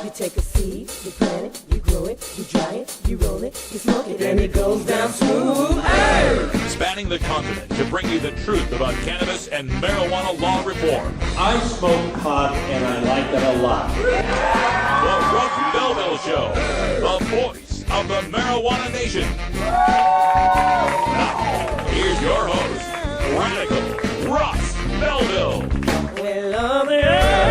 You take a seed, you plant it, you grow it, you dry it, you roll it, you smoke it, and it goes down smooth. Hey! Spanning the continent to bring you the truth about cannabis and marijuana law reform. I smoke pot and I like it a lot. The Russ Belville Show, the voice of the marijuana nation. Now, here's your host, Radical Russ Belville.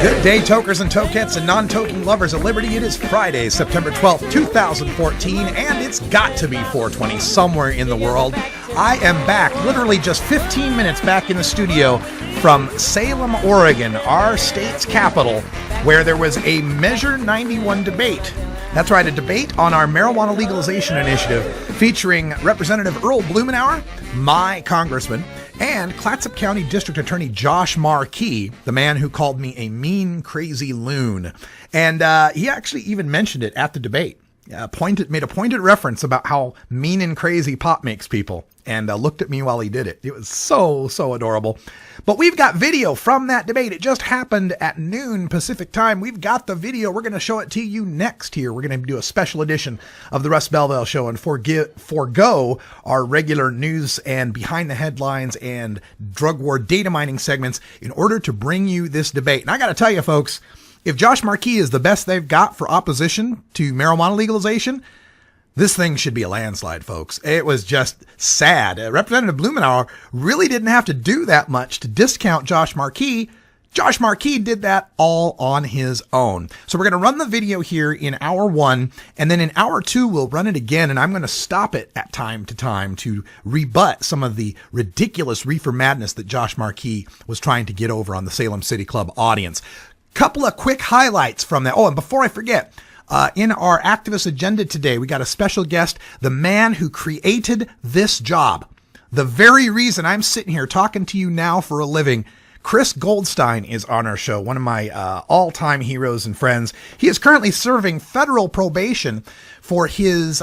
Good day, tokers and tokettes and non-toking lovers of liberty. It is Friday, September 12th, 2014, and it's got to be 420 somewhere in the world. I am back, literally just 15 minutes back in the studio from Salem, Oregon, our state's capital, where there was a Measure 91 debate. That's right, a debate on our marijuana legalization initiative featuring Representative Earl Blumenauer, my congressman, and Clatsop County District Attorney Josh Markey, the man who called me a mean, crazy loon. And he actually even mentioned it at the debate. Made a pointed reference about how mean and crazy pot makes people, and looked at me while he did it. It was so adorable. But we've got video from that debate. It just happened at noon Pacific time. We've got the video. We're going to show it to you next here. We're going to do a special edition of the Russ Belville Show and forego our regular news and behind the headlines and drug war data mining segments in order to bring you this debate. And I got to tell you, folks, if Josh Markey is the best they've got for opposition to marijuana legalization, this thing should be a landslide, folks. It was just sad. Representative Blumenauer really didn't have to do that much to discount Josh Markey. Josh Markey did that all on his own. So we're going to run the video here in hour one, and then in hour two, we'll run it again, and I'm going to stop it at time to time to rebut some of the ridiculous reefer madness that Josh Markey was trying to get over on the Salem City Club audience. Couple of quick highlights from that. Oh, and before I forget, in our activist agenda today, we got a special guest, the man who created this job. The very reason I'm sitting here talking to you now for a living. Chris Goldstein is on our show, one of my all-time heroes and friends. He is currently serving federal probation for his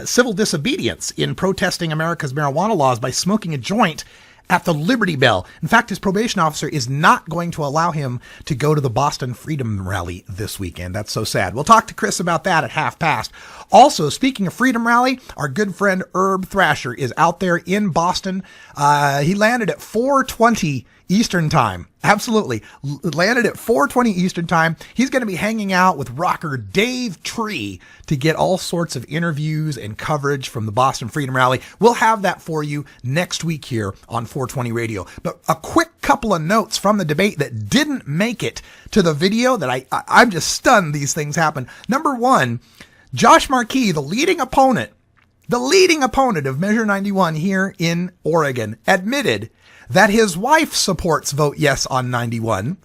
civil disobedience in protesting America's marijuana laws by smoking a joint at the Liberty Bell. In fact, his probation officer is not going to allow him to go to the Boston Freedom Rally this weekend. That's so sad. We'll talk to Chris about that at 5:30. Also, speaking of Freedom Rally, our good friend Herb Thrasher is out there in Boston. He landed at 4:20 Eastern Time. Absolutely. Landed at 4:20 Eastern Time. He's going to be hanging out with rocker Dave Tree to get all sorts of interviews and coverage from the Boston Freedom Rally. We'll have that for you next week here on 420 Radio. But a quick couple of notes from the debate that didn't make it to the video that I'm just stunned these things happen. Number one, Josh Markey, the leading opponent of Measure 91 here in Oregon, admitted that his wife supports Vote Yes on 91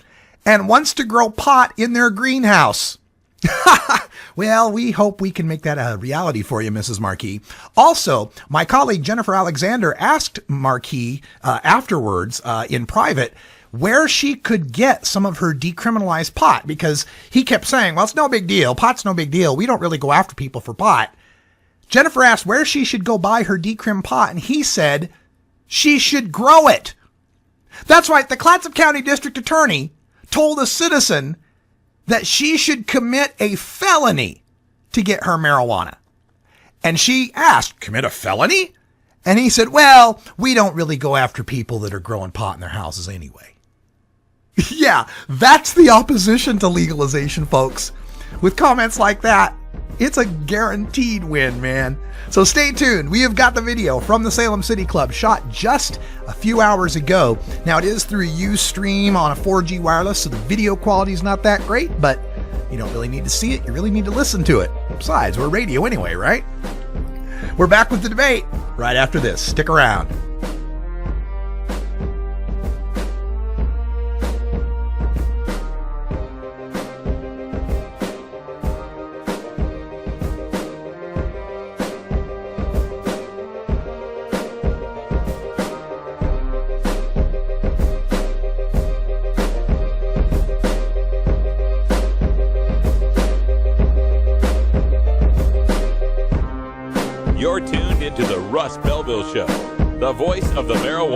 and wants to grow pot in their greenhouse. Well, we hope we can make that a reality for you, Mrs. Markey. Also, my colleague Jennifer Alexander asked Markey afterwards in private where she could get some of her decriminalized pot, because he kept saying, well, it's no big deal. Pot's no big deal. We don't really go after people for pot. Jennifer asked where she should go buy her decrim pot, and he said she should grow it. That's right. The Clatsop County District Attorney told a citizen that she should commit a felony to get her marijuana. And she asked, commit a felony? And he said, well, we don't really go after people that are growing pot in their houses anyway. Yeah, that's the opposition to legalization, folks. With comments like that, it's a guaranteed win, man. So stay tuned. We have got the video from the Salem City Club shot just a few hours ago. Now, it is through Ustream on a 4G wireless, so the video quality is not that great, but you don't really need to see it. You really need to listen to it. Besides, we're radio anyway, right? We're back with the debate right after this. Stick around. You're tuned into the Russ Belville Show, the voice of the marijuana.